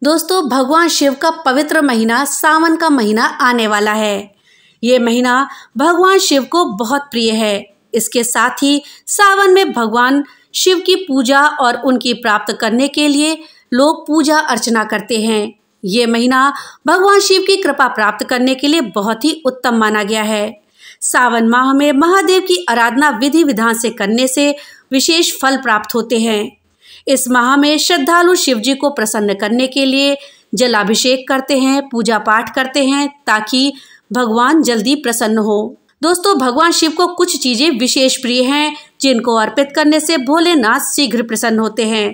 दोस्तों, भगवान शिव का पवित्र महीना सावन का महीना आने वाला है। ये महीना भगवान शिव को बहुत प्रिय है। इसके साथ ही सावन में भगवान शिव की पूजा और उनकी प्राप्त करने के लिए लोग पूजा अर्चना करते हैं। ये महीना भगवान शिव की कृपा प्राप्त करने के लिए बहुत ही उत्तम माना गया है। सावन माह में महादेव की आराधना विधि विधान से करने से विशेष फल प्राप्त होते हैं। इस माह में श्रद्धालु शिव जी को प्रसन्न करने के लिए जलाभिषेक करते हैं, पूजा पाठ करते हैं ताकि भगवान जल्दी प्रसन्न हो। दोस्तों, भगवान शिव को कुछ चीजें विशेष प्रिय हैं जिनको अर्पित करने से भोलेनाथ शीघ्र प्रसन्न होते हैं।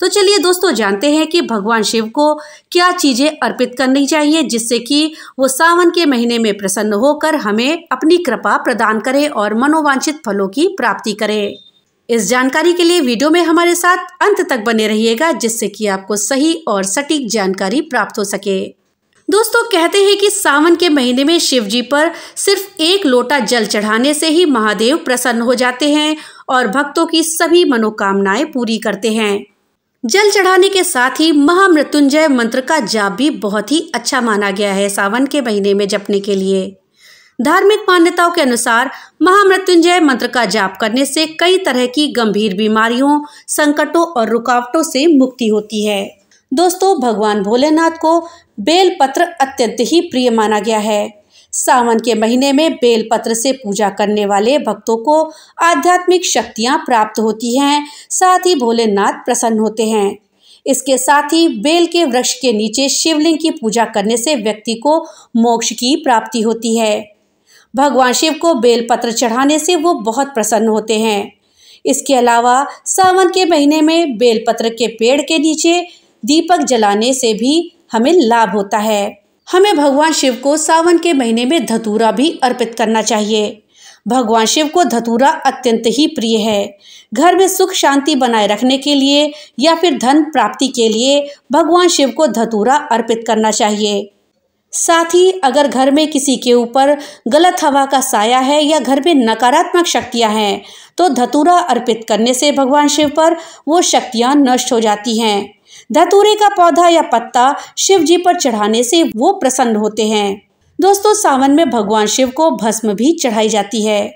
तो चलिए दोस्तों, जानते हैं कि भगवान शिव को क्या चीजें अर्पित करनी चाहिए जिससे कि वो सावन के महीने में प्रसन्न होकर हमें अपनी कृपा प्रदान करे और मनोवांछित फलों की प्राप्ति करे। इस जानकारी के लिए वीडियो में हमारे साथ अंत तक बने रहिएगा जिससे कि आपको सही और सटीक जानकारी प्राप्त हो सके। दोस्तों, कहते हैं कि सावन के महीने में शिव जी पर सिर्फ एक लोटा जल चढ़ाने से ही महादेव प्रसन्न हो जाते हैं और भक्तों की सभी मनोकामनाएं पूरी करते हैं। जल चढ़ाने के साथ ही महामृत्युंजय मंत्र का जाप भी बहुत ही अच्छा माना गया है सावन के महीने में जपने के लिए। धार्मिक मान्यताओं के अनुसार महामृत्युंजय मंत्र का जाप करने से कई तरह की गंभीर बीमारियों, संकटों और रुकावटों से मुक्ति होती है। दोस्तों, भगवान भोलेनाथ को बेलपत्र अत्यंत ही प्रिय माना गया है। सावन के महीने में बेलपत्र से पूजा करने वाले भक्तों को आध्यात्मिक शक्तियां प्राप्त होती हैं, साथ ही भोलेनाथ प्रसन्न होते हैं। इसके साथ ही बेल के वृक्ष के नीचे शिवलिंग की पूजा करने से व्यक्ति को मोक्ष की प्राप्ति होती है। भगवान शिव को बेलपत्र चढ़ाने से वो बहुत प्रसन्न होते हैं। इसके अलावा सावन के महीने में बेलपत्र के पेड़ के नीचे दीपक जलाने से भी हमें लाभ होता है। हमें भगवान शिव को सावन के महीने में धतूरा भी अर्पित करना चाहिए। भगवान शिव को धतूरा अत्यंत ही प्रिय है। घर में सुख शांति बनाए रखने के लिए या फिर धन प्राप्ति के लिए भगवान शिव को धतूरा अर्पित करना चाहिए। साथ ही अगर घर में किसी के ऊपर गलत हवा का साया है या घर में नकारात्मक शक्तियां हैं तो धतूरा अर्पित करने से भगवान शिव पर वो शक्तियां नष्ट हो जाती हैं। धतूरे का पौधा या पत्ता शिव जी पर चढ़ाने से वो प्रसन्न होते हैं। दोस्तों, सावन में भगवान शिव को भस्म भी चढ़ाई जाती है।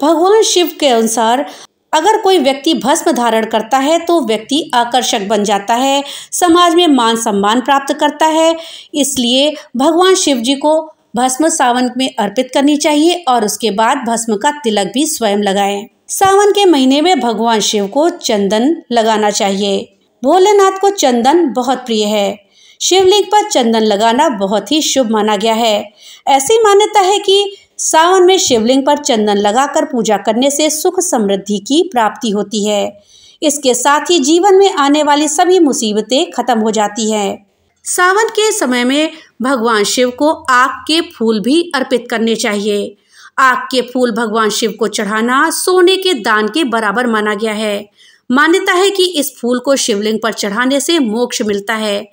भगवान शिव के अनुसार अगर कोई व्यक्ति भस्म धारण करता है तो व्यक्ति आकर्षक बन जाता है, समाज में मान सम्मान प्राप्त करता है। इसलिए भगवान शिव जी को भस्म सावन में अर्पित करनी चाहिए और उसके बाद भस्म का तिलक भी स्वयं लगाएं। सावन के महीने में भगवान शिव को चंदन लगाना चाहिए। भोलेनाथ को चंदन बहुत प्रिय है। शिवलिंग पर चंदन लगाना बहुत ही शुभ माना गया है। ऐसी मान्यता है कि सावन में शिवलिंग पर चंदन लगाकर पूजा करने से सुख समृद्धि की प्राप्ति होती है। इसके साथ ही जीवन में आने वाली सभी मुसीबतें खत्म हो जाती हैं। सावन के समय में भगवान शिव को आक के फूल भी अर्पित करने चाहिए। आक के फूल भगवान शिव को चढ़ाना सोने के दान के बराबर माना गया है। मान्यता है कि इस फूल को शिवलिंग पर चढ़ाने से मोक्ष मिलता है।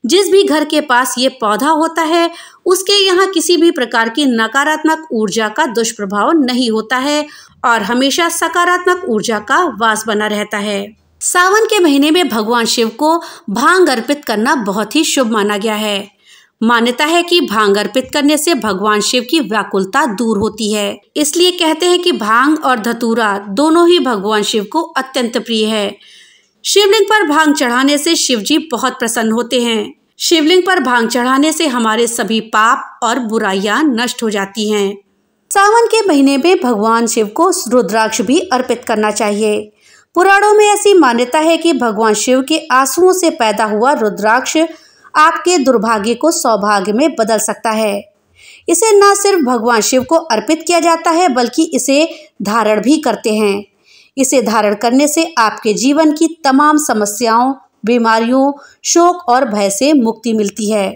जिस भी घर के पास ये पौधा होता है उसके यहाँ किसी भी प्रकार की नकारात्मक ऊर्जा का दुष्प्रभाव नहीं होता है और हमेशा सकारात्मक ऊर्जा का वास बना रहता है। सावन के महीने में भगवान शिव को भांग अर्पित करना बहुत ही शुभ माना गया है। मान्यता है कि भांग अर्पित करने से भगवान शिव की व्याकुलता दूर होती है। इसलिए कहते हैं कि भांग और धतूरा दोनों ही भगवान शिव को अत्यंत प्रिय है। शिवलिंग पर भांग चढ़ाने से शिव जी बहुत प्रसन्न होते हैं। शिवलिंग पर भांग चढ़ाने से हमारे सभी पाप और बुराइयां नष्ट हो जाती हैं। सावन के महीने में भगवान शिव को रुद्राक्ष भी अर्पित करना चाहिए। पुराणों में ऐसी मान्यता है कि भगवान शिव के आंसुओं से पैदा हुआ रुद्राक्ष आपके दुर्भाग्य को सौभाग्य में बदल सकता है। इसे न सिर्फ भगवान शिव को अर्पित किया जाता है बल्कि इसे धारण भी करते हैं। इसे धारण करने से आपके जीवन की तमाम समस्याओं, बीमारियों, शोक और भय से मुक्ति मिलती है।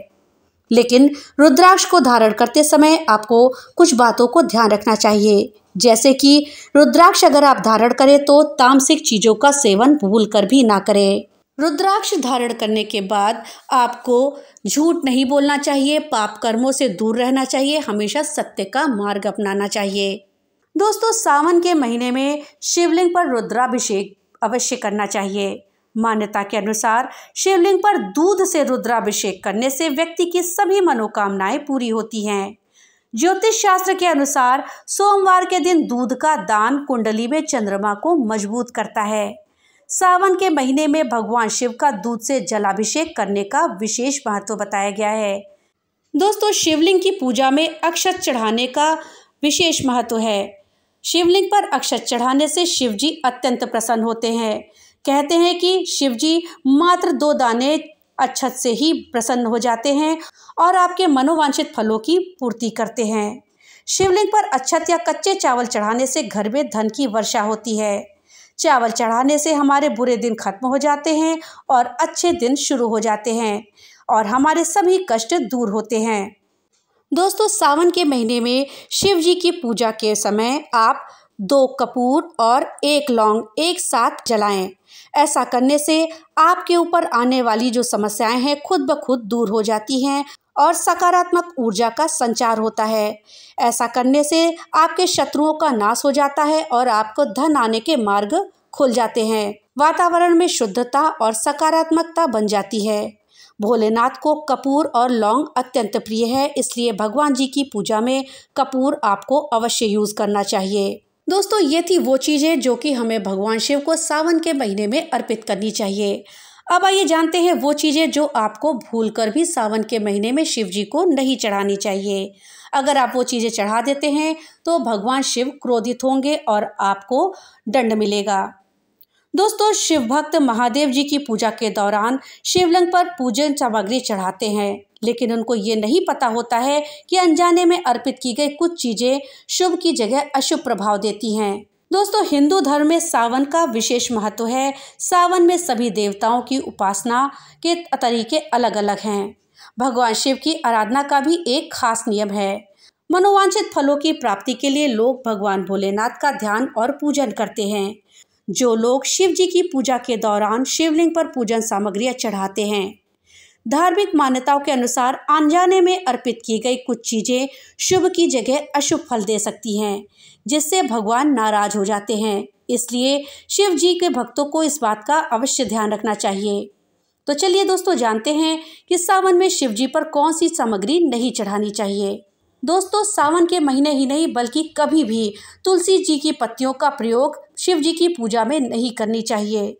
लेकिन रुद्राक्ष को धारण करते समय आपको कुछ बातों को ध्यान रखना चाहिए, जैसे कि रुद्राक्ष अगर आप धारण करें तो तामसिक चीजों का सेवन भूलकर भी ना करें। रुद्राक्ष धारण करने के बाद आपको झूठ नहीं बोलना चाहिए, पाप कर्मों से दूर रहना चाहिए, हमेशा सत्य का मार्ग अपनाना चाहिए। दोस्तों, सावन के महीने में शिवलिंग पर रुद्राभिषेक अवश्य करना चाहिए। मान्यता के अनुसार शिवलिंग पर दूध से रुद्राभिषेक करने से व्यक्ति की सभी मनोकामनाएं पूरी होती हैं। ज्योतिष शास्त्र के अनुसार सोमवार के दिन दूध का दान कुंडली में चंद्रमा को मजबूत करता है। सावन के महीने में भगवान शिव का दूध से जलाभिषेक करने का विशेष महत्व बताया गया है। दोस्तों, शिवलिंग की पूजा में अक्षत चढ़ाने का विशेष महत्व है। शिवलिंग पर अक्षत चढ़ाने से शिवजी अत्यंत प्रसन्न होते हैं। कहते हैं कि शिवजी मात्र 2 दाने अक्षत से ही प्रसन्न हो जाते हैं और आपके मनोवांछित फलों की पूर्ति करते हैं। शिवलिंग पर अक्षत या कच्चे चावल चढ़ाने से घर में धन की वर्षा होती है। चावल चढ़ाने से हमारे बुरे दिन खत्म हो जाते हैं और अच्छे दिन शुरू हो जाते हैं और हमारे सभी कष्ट दूर होते हैं। दोस्तों, सावन के महीने में शिव जी की पूजा के समय आप 2 कपूर और 1 लौंग एक साथ जलाएं। ऐसा करने से आपके ऊपर आने वाली जो समस्याएं हैं खुद ब खुद दूर हो जाती हैं और सकारात्मक ऊर्जा का संचार होता है। ऐसा करने से आपके शत्रुओं का नाश हो जाता है और आपको धन आने के मार्ग खुल जाते हैं। वातावरण में शुद्धता और सकारात्मकता बन जाती है। भोलेनाथ को कपूर और लौंग अत्यंत प्रिय है, इसलिए भगवान जी की पूजा में कपूर आपको अवश्य यूज करना चाहिए। दोस्तों, ये थी वो चीज़ें जो कि हमें भगवान शिव को सावन के महीने में अर्पित करनी चाहिए। अब आइए जानते हैं वो चीज़ें जो आपको भूलकर भी सावन के महीने में शिव जी को नहीं चढ़ानी चाहिए। अगर आप वो चीज़ें चढ़ा देते हैं तो भगवान शिव क्रोधित होंगे और आपको दंड मिलेगा। दोस्तों, शिव भक्त महादेव जी की पूजा के दौरान शिवलिंग पर पूजन सामग्री चढ़ाते हैं, लेकिन उनको ये नहीं पता होता है कि अनजाने में अर्पित की गई कुछ चीज़ें शुभ की जगह अशुभ प्रभाव देती हैं। दोस्तों, हिंदू धर्म में सावन का विशेष महत्व है। सावन में सभी देवताओं की उपासना के तरीके अलग अलग हैं। भगवान शिव की आराधना का भी एक खास नियम है। मनोवांछित फलों की प्राप्ति के लिए लोग भगवान भोलेनाथ का ध्यान और पूजन करते हैं। जो लोग शिव जी की पूजा के दौरान शिवलिंग पर पूजन सामग्रियां चढ़ाते हैं, धार्मिक मान्यताओं के अनुसार अनजाने में अर्पित की गई कुछ चीज़ें शुभ की जगह अशुभ फल दे सकती हैं, जिससे भगवान नाराज हो जाते हैं। इसलिए शिव जी के भक्तों को इस बात का अवश्य ध्यान रखना चाहिए। तो चलिए दोस्तों, जानते हैं कि सावन में शिव जी पर कौन सी सामग्री नहीं चढ़ानी चाहिए। दोस्तों, सावन के महीने ही नहीं बल्कि कभी भी तुलसी जी की पत्तियों का प्रयोग शिव जी की पूजा में नहीं करनी चाहिए।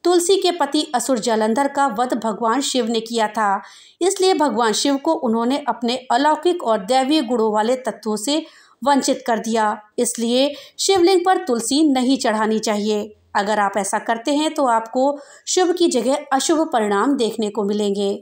तुलसी के पति असुर जालंधर का वध भगवान शिव ने किया था, इसलिए भगवान शिव को उन्होंने अपने अलौकिक और दैवीय गुणों वाले तत्वों से वंचित कर दिया। इसलिए शिवलिंग पर तुलसी नहीं चढ़ानी चाहिए। अगर आप ऐसा करते हैं तो आपको शुभ की जगह अशुभ परिणाम देखने को मिलेंगे।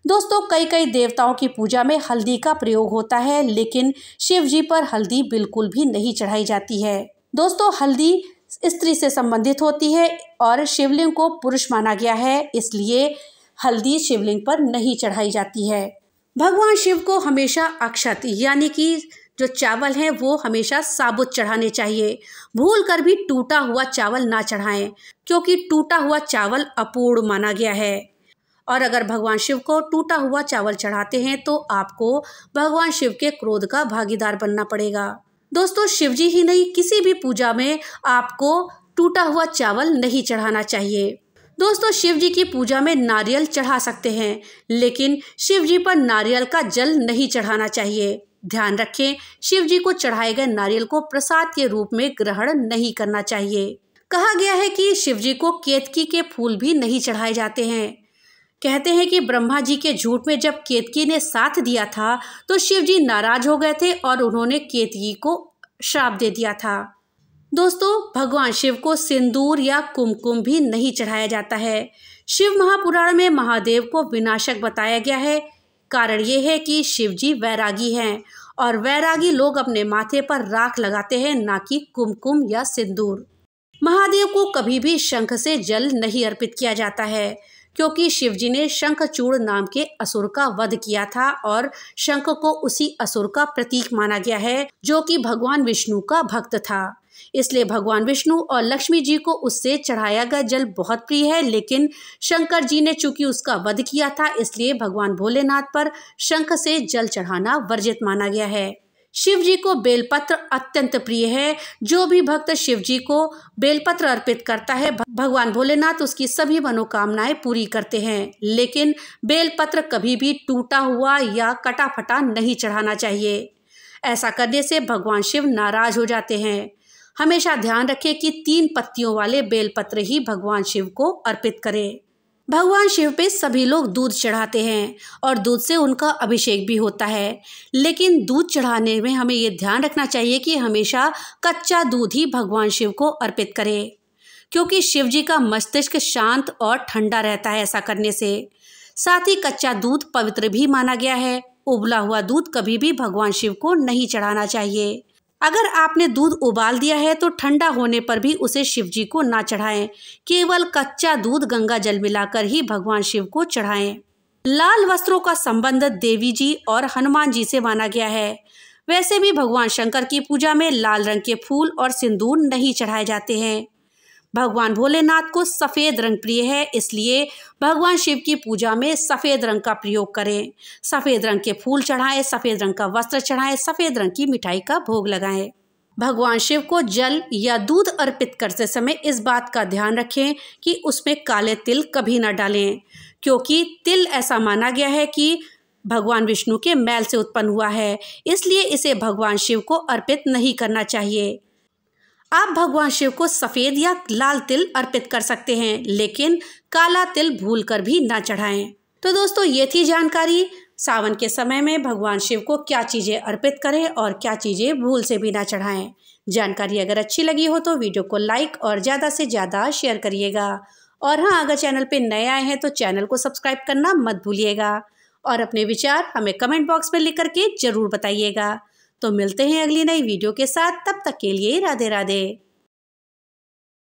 दोस्तों, कई देवताओं की पूजा में हल्दी का प्रयोग होता है, लेकिन शिव जी पर हल्दी बिल्कुल भी नहीं चढ़ाई जाती है। दोस्तों, हल्दी स्त्री से संबंधित होती है और शिवलिंग को पुरुष माना गया है, इसलिए हल्दी शिवलिंग पर नहीं चढ़ाई जाती है। भगवान शिव को हमेशा अक्षत यानी कि जो चावल हैं वो हमेशा साबुत चढ़ाने चाहिए। भूल कर भी टूटा हुआ चावल ना चढ़ाएं, क्योंकि टूटा हुआ चावल अपूर्ण माना गया है। और अगर भगवान शिव को टूटा हुआ चावल चढ़ाते हैं तो आपको भगवान शिव के क्रोध का भागीदार बनना पड़ेगा। दोस्तों, शिव जी ही नहीं, किसी भी पूजा में आपको टूटा हुआ चावल नहीं चढ़ाना चाहिए। दोस्तों, शिव जी की पूजा में नारियल चढ़ा सकते हैं, लेकिन शिव जी पर नारियल का जल नहीं चढ़ाना चाहिए। ध्यान रखें, शिव जी को चढ़ाए गए नारियल को प्रसाद के रूप में ग्रहण नहीं करना चाहिए। कहा गया है कि शिव जी को केतकी के फूल भी नहीं चढ़ाए जाते हैं। कहते हैं कि ब्रह्मा जी के झूठ में जब केतकी ने साथ दिया था तो शिव जी नाराज हो गए थे और उन्होंने केतकी को श्राप दे दिया था। दोस्तों, भगवान शिव को सिंदूर या कुमकुम भी नहीं चढ़ाया जाता है। शिव महापुराण में महादेव को विनाशक बताया गया है। कारण ये है कि शिव जी वैरागी हैं और वैरागी लोग अपने माथे पर राख लगाते हैं, ना कि कुमकुम या सिंदूर। महादेव को कभी भी शंख से जल नहीं अर्पित किया जाता है, क्योंकि शिवजी ने शंखचूड़ नाम के असुर का वध किया था और शंख को उसी असुर का प्रतीक माना गया है, जो कि भगवान विष्णु का भक्त था। इसलिए भगवान विष्णु और लक्ष्मी जी को उससे चढ़ाया गया जल बहुत प्रिय है, लेकिन शंकर जी ने चूंकि उसका वध किया था, इसलिए भगवान भोलेनाथ पर शंख से जल चढ़ाना वर्जित माना गया है। शिव जी को बेलपत्र अत्यंत प्रिय है। जो भी भक्त शिव जी को बेलपत्र अर्पित करता है, भगवान भोलेनाथ उसकी सभी मनोकामनाएं पूरी करते हैं। लेकिन बेलपत्र कभी भी टूटा हुआ या कटा फटा नहीं चढ़ाना चाहिए। ऐसा करने से भगवान शिव नाराज हो जाते हैं। हमेशा ध्यान रखें कि 3 पत्तियों वाले बेलपत्र ही भगवान शिव को अर्पित करें। भगवान शिव पे सभी लोग दूध चढ़ाते हैं और दूध से उनका अभिषेक भी होता है। लेकिन दूध चढ़ाने में हमें ये ध्यान रखना चाहिए कि हमेशा कच्चा दूध ही भगवान शिव को अर्पित करें, क्योंकि शिव जी का मस्तिष्क शांत और ठंडा रहता है ऐसा करने से। साथ ही कच्चा दूध पवित्र भी माना गया है। उबला हुआ दूध कभी भी भगवान शिव को नहीं चढ़ाना चाहिए। अगर आपने दूध उबाल दिया है तो ठंडा होने पर भी उसे शिव जी को ना चढ़ाएं। केवल कच्चा दूध गंगा जल मिलाकर ही भगवान शिव को चढ़ाएं। लाल वस्त्रों का संबंध देवी जी और हनुमान जी से माना गया है। वैसे भी भगवान शंकर की पूजा में लाल रंग के फूल और सिंदूर नहीं चढ़ाए जाते हैं। भगवान भोलेनाथ को सफ़ेद रंग प्रिय है, इसलिए भगवान शिव की पूजा में सफ़ेद रंग का प्रयोग करें। सफ़ेद रंग के फूल चढ़ाएं, सफ़ेद रंग का वस्त्र चढ़ाएं, सफ़ेद रंग की मिठाई का भोग लगाएं। भगवान शिव को जल या दूध अर्पित करते समय इस बात का ध्यान रखें कि उसमें काले तिल कभी न डालें, क्योंकि तिल ऐसा माना गया है कि भगवान विष्णु के मैल से उत्पन्न हुआ है, इसलिए इसे भगवान शिव को अर्पित नहीं करना चाहिए। आप भगवान शिव को सफ़ेद या लाल तिल अर्पित कर सकते हैं, लेकिन काला तिल भूलकर भी ना चढ़ाएं। तो दोस्तों, ये थी जानकारी सावन के समय में भगवान शिव को क्या चीज़ें अर्पित करें और क्या चीज़ें भूल से भी ना चढ़ाएं। जानकारी अगर अच्छी लगी हो तो वीडियो को लाइक और ज़्यादा से ज़्यादा शेयर करिएगा। और हाँ, अगर चैनल पर नए आए हैं तो चैनल को सब्सक्राइब करना मत भूलिएगा और अपने विचार हमें कमेंट बॉक्स में लिख करके ज़रूर बताइएगा। तो मिलते हैं अगली नई वीडियो के साथ। तब तक के लिए राधे राधे।